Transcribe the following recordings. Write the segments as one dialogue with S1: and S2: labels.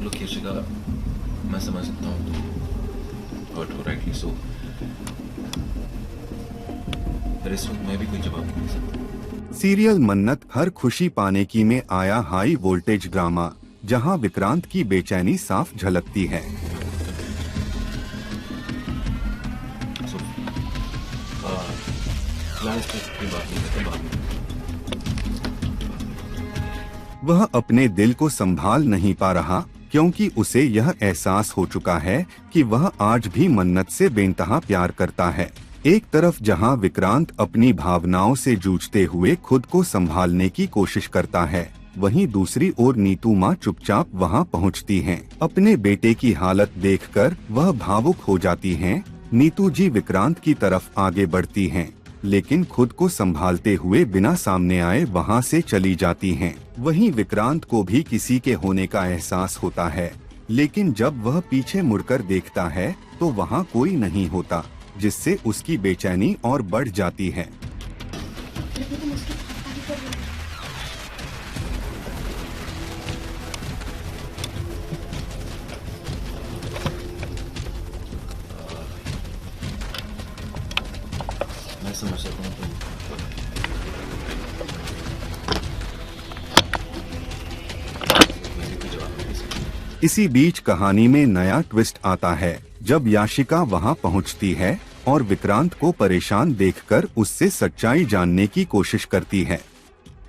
S1: लोग यशिका, मैं समझ सकता हूँ हर्ट हो राइटली सो, पर इस वक्त मैं भी कोई जवाब नहीं दे सकता।
S2: सीरियल मन्नत हर खुशी पाने की में आया हाई वोल्टेज ड्रामा, जहां विक्रांत की बेचैनी साफ झलकती है। वह अपने दिल को संभाल नहीं पा रहा, क्योंकि उसे यह एहसास हो चुका है कि वह आज भी मन्नत से बेइंतहा प्यार करता है। एक तरफ जहां विक्रांत अपनी भावनाओं से जूझते हुए खुद को संभालने की कोशिश करता है, वहीं दूसरी ओर नीतू माँ चुपचाप वहां पहुंचती हैं। अपने बेटे की हालत देखकर वह भावुक हो जाती हैं। नीतू जी विक्रांत की तरफ आगे बढ़ती हैं, लेकिन खुद को संभालते हुए बिना सामने आए वहां से चली जाती हैं। वहीं विक्रांत को भी किसी के होने का एहसास होता है, लेकिन जब वह पीछे मुड़कर देखता है तो वहां कोई नहीं होता, जिससे उसकी बेचैनी और बढ़ जाती है।
S1: मैं समझ सकता हूँ
S2: इसी बीच कहानी में नया ट्विस्ट आता है, जब याशिका वहां पहुंचती है और विक्रांत को परेशान देखकर उससे सच्चाई जानने की कोशिश करती है।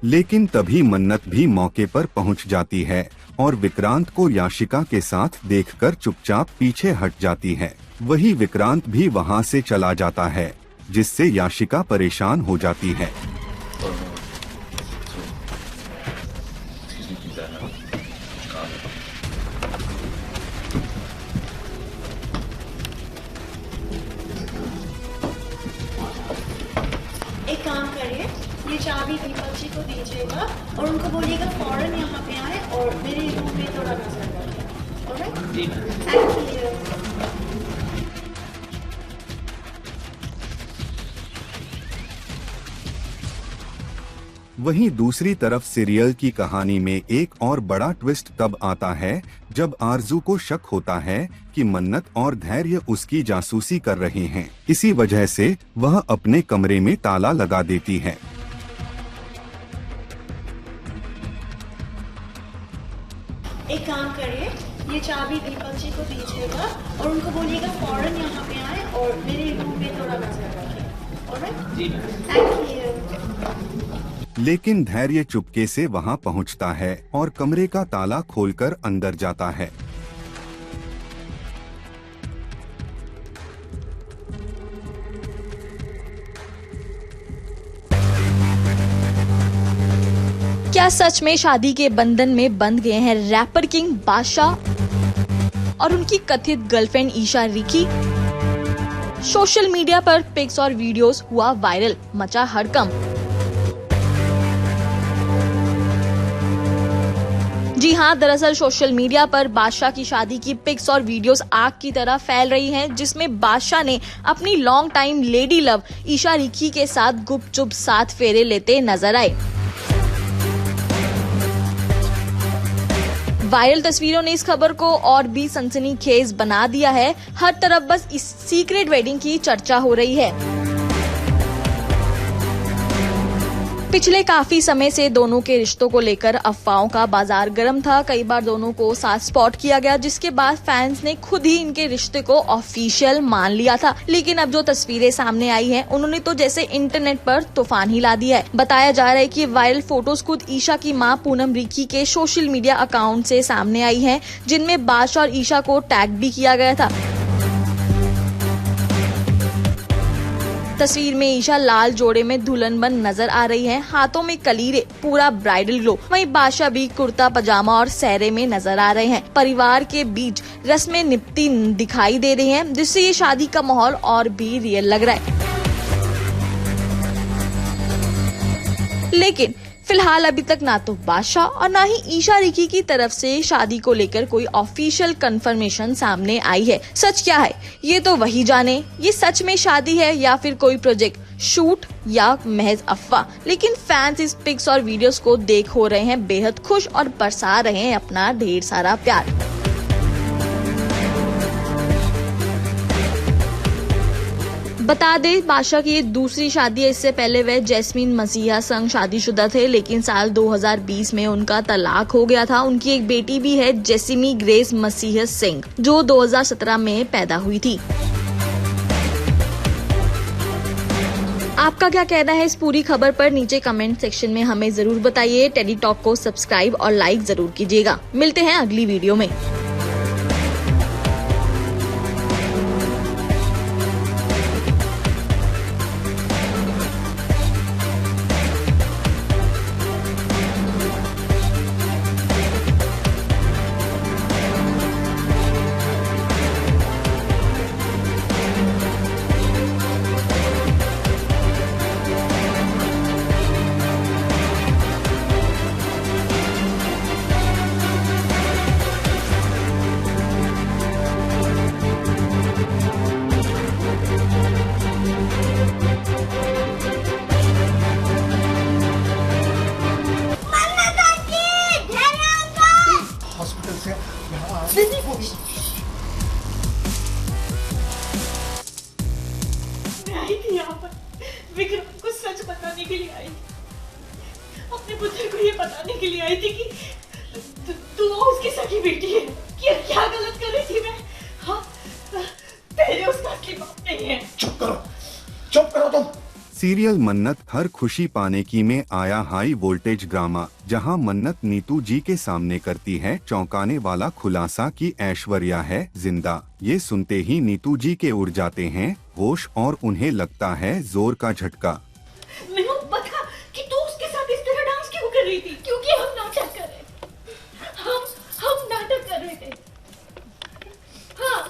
S2: लेकिन तभी मन्नत भी मौके पर पहुंच जाती है और विक्रांत को याशिका के साथ देखकर चुपचाप पीछे हट जाती है। वही विक्रांत भी वहां से चला जाता है, जिससे याशिका परेशान हो जाती है।
S3: एक काम करिए, ये चाबी दीपक जी को दीजिएगा और उनको बोलिएगा फौरन यहाँ पे आए और मेरे रूम में थोड़ा नजर रखें। ऑलराइट? Thank you.
S2: वहीं दूसरी तरफ सीरियल की कहानी में एक और बड़ा ट्विस्ट तब आता है जब आरजू को शक होता है कि मन्नत और धैर्य उसकी जासूसी कर रहे हैं। इसी वजह से वह अपने कमरे में ताला लगा देती है।
S3: एक काम करिए, ये चाबी दीपक जी को दीजिएगा और उनको बोलिएगा फौरन यहाँ पे आए और मेरे रूम में थोड़ा नजर रखें। ऑलराइट? Thank you.
S2: लेकिन धैर्य चुपके से वहां पहुंचता है और कमरे का ताला खोलकर अंदर जाता है।
S4: क्या सच में शादी के बंधन में बंध गए हैं रैपर किंग बादशाह और उनकी कथित girlfriend Esha Rikhi? Social media पर पिक्स और वीडियोस हुआ वायरल, मचा हड़कंप। जी हाँ, दरअसल सोशल मीडिया पर बादशाह की शादी की पिक्स और वीडियोस आग की तरह फैल रही हैं, जिसमें बादशाह ने अपनी long time lady love Esha Rikhi के साथ गुपचुप 7 फेरे लेते नजर आए। वायरल तस्वीरों ने इस खबर को और भी सनसनीखेज बना दिया है। हर तरफ बस इस सीक्रेट वेडिंग की चर्चा हो रही है। पिछले काफी समय से दोनों के रिश्तों को लेकर अफवाहों का बाजार गर्म था। कई बार दोनों को साथ स्पॉट किया गया, जिसके बाद फैंस ने खुद ही इनके रिश्ते को ऑफिशियल मान लिया था। लेकिन अब जो तस्वीरें सामने आई हैं, उन्होंने तो जैसे इंटरनेट पर तूफान हिला दिया है। बताया जा रहा है कि वायरल फोटोज खुद ईशा की मां पूनम रिकी के सोशल मीडिया अकाउंट से सामने आई हैं, जिनमें बादशाह और ईशा को टैग भी किया गया था। तस्वीर में ईशा लाल जोड़े में दुल्हन बन नजर आ रही है, हाथों में कलीरे, पूरा ब्राइडल ग्लो। वहीं बादशाह भी कुर्ता पजामा और सहरे में नजर आ रहे हैं। परिवार के बीच रस्में निपटी दिखाई दे रही हैं, जिससे ये शादी का माहौल और भी रियल लग रहा है। लेकिन फिलहाल अभी तक ना तो बादशाह और ना ही ईशा रिकी की तरफ से शादी को लेकर कोई ऑफिशियल कंफर्मेशन सामने आई है। सच क्या है ये तो वही जाने। ये सच में शादी है या फिर कोई प्रोजेक्ट शूट या महज अफवाह। लेकिन फैंस इस पिक्स और वीडियोस को देख हो रहे हैं बेहद खुश और बरसा रहे हैं अपना ढेर सारा प्यार। बता दें बादशाह की ये दूसरी शादी है। इससे पहले वह जैस्मीन मसीहा संग शादीशुदा थे, लेकिन साल 2020 में उनका तलाक हो गया था। उनकी एक बेटी भी है, जेसिमी ग्रेस मसीहा सिंह, जो 2017 में पैदा हुई थी। आपका क्या कहना है इस पूरी खबर पर? नीचे कमेंट सेक्शन में हमें जरूर बताइए। टेडी टॉक को सब्सक्राइब और लाइक जरूर कीजिएगा। मिलते हैं अगली वीडियो में।
S3: मैं आई थी यहाँ पर विक्रम को सच बताने के लिए आई थी। अपने पुत्र को ये बताने के लिए आई थी कि तू उसकी सगी बेटी है। क्या गलत कर रही थी मैं? हाँ, तेरे उसका असली बाप नहीं है।
S5: चुप करो तुम।
S2: सीरियल मन्नत हर खुशी पाने की में आया हाई वोल्टेज ड्रामा, जहां मन्नत नीतू जी के सामने करती है चौंकाने वाला खुलासा कि ऐश्वर्या है जिंदा। ये सुनते ही नीतू जी के उड़ जाते हैं होश और उन्हें लगता है जोर का झटका।
S3: नहीं पता कि तू उसके साथ इस तरह डांस क्यों कर रही थी? क्योंकि हम नाटक कर रहे थे। हम नाटक कर रहे थे। हाँ,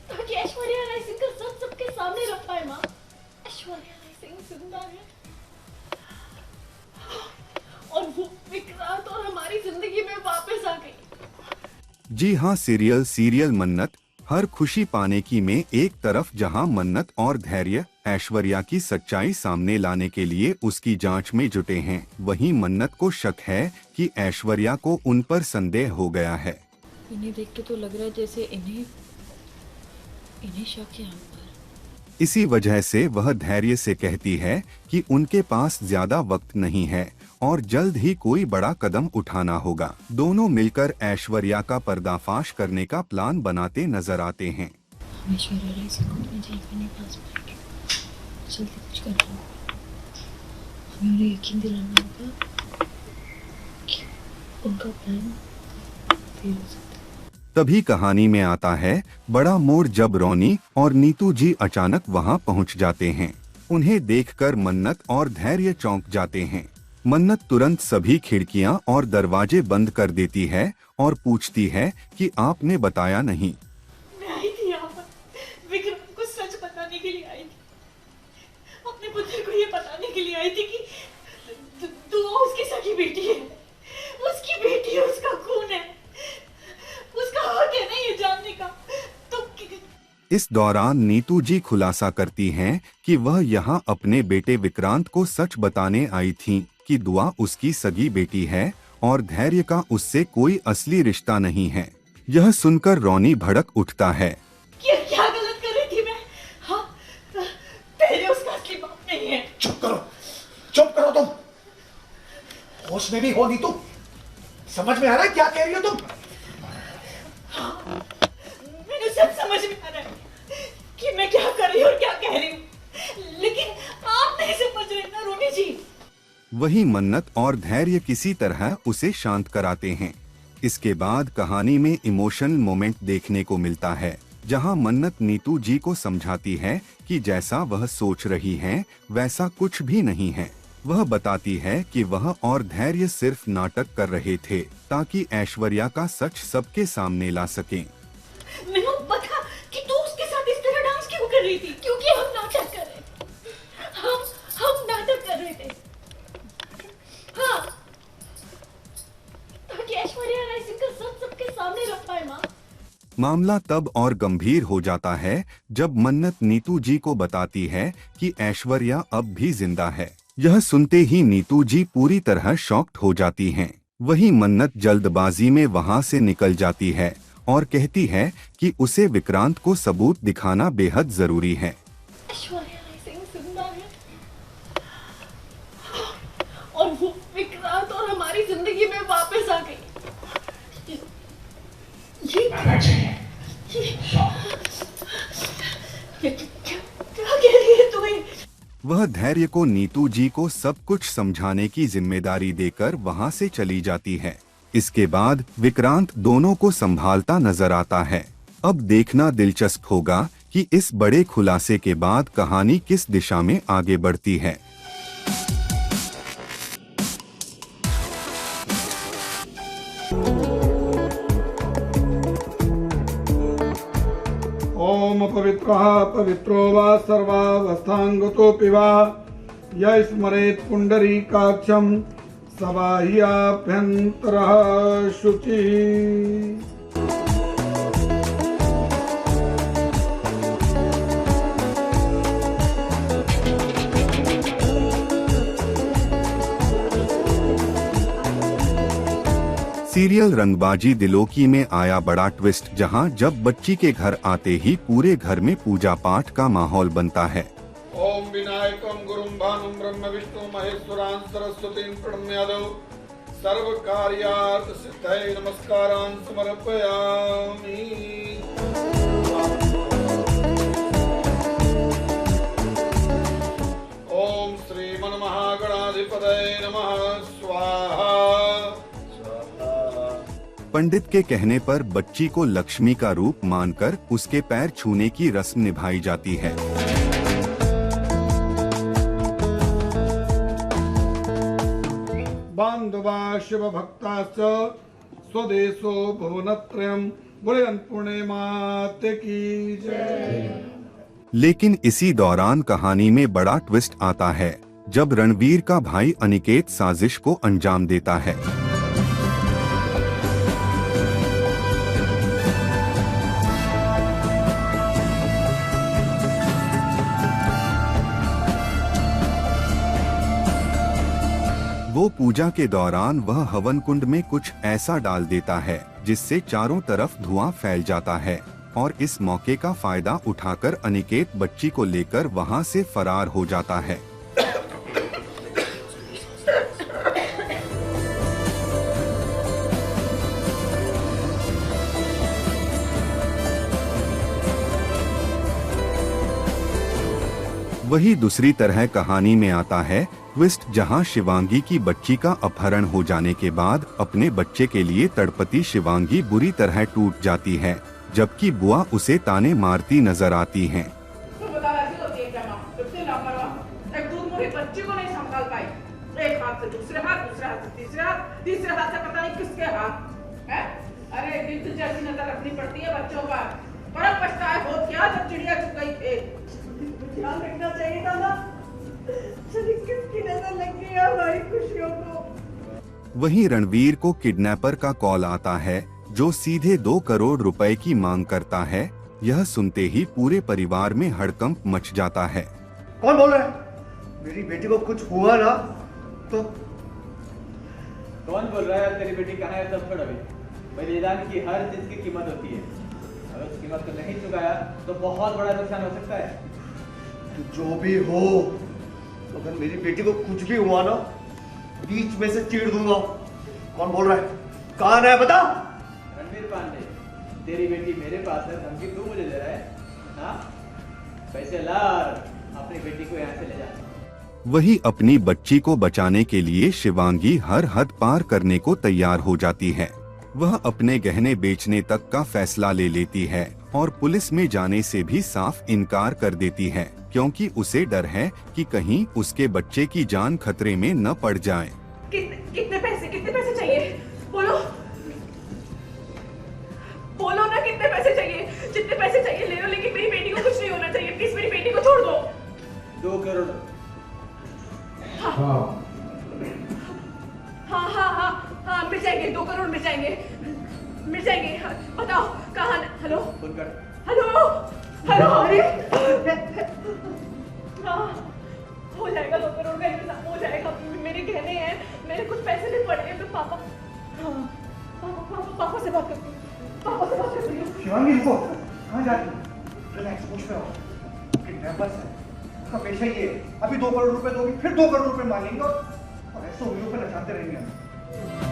S3: ताकि ऐश्वर्या राय सिंह का सच सबके सामने रख पाए। माँ, ऐश्वर्या राय सिंह जिंदा है और वो विक्रांत और हमारी जिंदगी में वापस आ गई।
S2: जी हाँ, सीरियल मन्नत हर खुशी पाने की में एक तरफ जहां मन्नत और धैर्य ऐश्वर्या की सच्चाई सामने लाने के लिए उसकी जांच में जुटे हैं, वहीं मन्नत को शक है कि ऐश्वर्या को उन पर संदेह हो गया है।
S6: इन्हें देख के तो लग रहा है जैसे इन्हें शक है हम पर।
S2: इसी वजह से वह धैर्य से कहती है कि उनके पास ज्यादा वक्त नहीं है और जल्द ही कोई बड़ा कदम उठाना होगा। दोनों मिलकर ऐश्वर्या का पर्दाफाश करने का प्लान बनाते नजर आते हैं।
S6: हम ऐश्वर्या राय सिंह को अपने जेल में नहीं फंस पाएंगे। जल्दी कुछ करना होगा। हमें उन्हें यकीन दिलाना होगा कि उनका प्लान फेल हो सकता है।
S2: तभी कहानी में आता है बड़ा मोड़, जब रोनी और नीतू जी अचानक वहां पहुंच जाते हैं। उन्हें देखकर मन्नत और धैर्य चौंक जाते हैं। मन्नत तुरंत सभी खिड़कियां और दरवाजे बंद कर देती है और पूछती है कि आपने बताया नहीं।
S3: मैं आई थी यहाँ पर विक्रम को सच बताने के लिए आई थी। अपने पुत्र को ये बताने के लिए आई थी कि तू उसकी सगी बेटी है। उसकी बेटी है, उसका खून है, उसका हक है ना ये जानने का। तो
S2: इस दौरान नीतू जी खुलासा करती हैं कि वह यहां अपने बेटे विक्रांत को सच बताने आई थीं कि दुआ उसकी सगी बेटी है और धैर्य का उससे कोई असली रिश्ता नहीं है। यह सुनकर रोनी भड़क उठता है।
S3: क्या गलत कर रही थी मैं? हाँ, तेरे उसका असली बाप नहीं है।
S5: चुप करो तुम। होश में भी हो नहीं तुम? समझ में आ रहा है क्या कह रही हो तुम?
S3: मेरे सब समझ में आ रहा है कि मैं क्या कर रही हूँ और क्या कह रही हूँ, लेकिन आप नहीं समझ रहे ना रोनी जी।
S2: वही मन्नत और धैर्य किसी तरह उसे शांत कराते हैं। इसके बाद कहानी में इमोशनल मोमेंट देखने को मिलता है, जहां मन्नत नीतू जी को समझाती है कि जैसा वह सोच रही हैं वैसा कुछ भी नहीं है। वह बताती है कि वह और धैर्य सिर्फ नाटक कर रहे थे ताकि ऐश्वर्या का सच सबके सामने ला सकें।
S3: नहीं पता कि तू उसके साथ इस तरह डांस क्यों कर रही थी? क्योंकि हम नाटक कर रहे थे। हम नाटक कर रहे थे। हाँ, ताकि ऐश्वर्या राय सिंह का सच सबके सामने रख पाए। माँ,
S2: मामला तब और गंभीर हो जाता है जब मन्नत नीतू जी को बताती है कि ऐश्वर्या अब भी जिंदा है। यह सुनते ही नीतू जी पूरी तरह शॉक्ड हो जाती हैं। वहीं मन्नत जल्दबाजी में वहां से निकल जाती है और कहती है कि उसे विक्रांत को सबूत दिखाना बेहद जरूरी है।
S6: ऐश्वर्या राय सिंह जिंदा है और वो विक्रांत और हमारी जिंदगी में वापस आ गई। क्या कह रही है तुम्हें?
S2: वह धैर्य को नीतू जी को सब कुछ समझाने की जिम्मेदारी देकर वहां से चली जाती है। इसके बाद विक्रांत दोनों को संभालता नजर आता है। अब देखना दिलचस्प होगा कि इस बड़े खुलासे के बाद कहानी किस दिशा में आगे बढ़ती है।
S7: ओम पवित्रः पवित्रो वा सर्वावस्थांगतोऽपि वा य स्मरेत् पुंडरीकाक्षं स वा ह्याभ्यन्तरः शुचिः।
S2: सीरियल रंगबाजी दिलों की में आया बड़ा ट्विस्ट, जहां जब बच्ची के घर आते ही पूरे घर में पूजा पाठ का माहौल बनता है।
S7: ओम विनायकं गुरुं भानुं ब्रह्म विष्णु महेश्वरान् सरस्वतीं प्रणम्यादौ सर्व कार्यार्थ सिद्धये नमस्कारान् समर्पयामि। ओम श्रीमन्महागणाधिपतये नमः स्वाहा।
S2: पंडित के कहने पर बच्ची को लक्ष्मी का रूप मानकर उसके पैर छूने की रस्म निभाई जाती है।
S7: बांधवा शिव भक्ताश्च स्वदेशो भुवनत्रयम् बोले अन्नपूर्णे माते की जय।
S2: लेकिन इसी दौरान कहानी में बड़ा ट्विस्ट आता है, जब रणवीर का भाई अनिकेत साजिश को अंजाम देता है। वो पूजा के दौरान वह हवन कुंड में कुछ ऐसा डाल देता है जिससे चारों तरफ धुआं फैल जाता है, और इस मौके का फायदा उठाकर अनिकेत बच्ची को लेकर वहां से फरार हो जाता है। वही दूसरी तरह कहानी में आता है ट्विस्ट, जहां शिवांगी की बच्ची का अपहरण हो जाने के बाद अपने बच्चे के लिए तड़पती शिवांगी बुरी तरह टूट जाती है, जबकि बुआ उसे ताने मारती नजर आती हैं।
S8: बच्ची को नहीं संभाल पाई, एक हाथ से दूसरे हाथ, दूसरे हाथ से तीसरे हाथ, तीसरे हाथ से पता नहीं किसके हाथ है। अरे दिल जैसी नजर रखनी पड़ती है बच्चों पर। बड़ा पछतावा हो क्या जब चिड़िया चुग गई थे। ध्यान रखना चाहिए था ना, किसकी नजर लग गई हमारी खुशियों को।
S2: वहीं रणवीर को किडनैपर का कॉल आता है, जो सीधे 2 करोड़ रुपए की मांग करता है। यह सुनते ही पूरे परिवार में हड़कंप मच जाता है।
S5: कौन बोल रहा है? मेरी बेटी को कुछ हुआ ना तो?
S9: कौन बोल रहा है? तेरी बेटी कहाँ है सब छोड़ अभी। बलिदान की हर चीज की कीमत होती है, अगर उस कीमत को नहीं चुकाया तो बहुत बड़ा नुकसान हो सकता है।
S5: जो भी हो, अगर मेरी बेटी को कुछ भी हुआ ना, बीच में से चीर दूंगा। कौन बोल रहा है? कौन है बता?
S9: रणवीर पांडे, तेरी बेटी मेरे पास है, धमकी तू मुझे दे रहा है? हाँ, पैसे ला, अपनी बेटी को यहाँ से ले जा।
S2: वही अपनी बच्ची को बचाने के लिए शिवांगी हर हद पार करने को तैयार हो जाती है। वह अपने गहने बेचने तक का फैसला ले लेती है और पुलिस में जाने से भी साफ इनकार कर देती है, क्योंकि उसे डर है कि कहीं उसके बच्चे की जान खतरे में न पड़ जाए।
S8: कितने पैसे चाहिए? बोलो बोलो ना, कितने पैसे चाहिए? जितने पैसे चाहिए ले लो, लेकिन मेरी बेटी को कुछ नहीं होना चाहिए। प्लीज मेरी बेटी को छोड़ दो।
S9: 2 करोड़।
S8: हाँ, मिल जाएंगे। 2 करोड़ मिल जाएंगे। हाँ, बताओ कहाँ? Hello hello hello. अरे हाँ, हो जाएगा। 2 करोड़ का इंतजाम हो जाएगा। मेरे गहने हैं, मेरे कुछ पैसे भी पड़े हैं। तो पापा से बात करती हूँ।
S5: शिवांगी रुको, कहाँ जा रही हो? रिलैक्स, होश में आओ। किडनैपर्स है, उसका पेशा ये है। अभी 2 करोड़ रुपए दोगी, फिर 2 करोड़ रुपए मांगेंगे और ऐसे उंगलियों पे नचाते रहेंगे हम।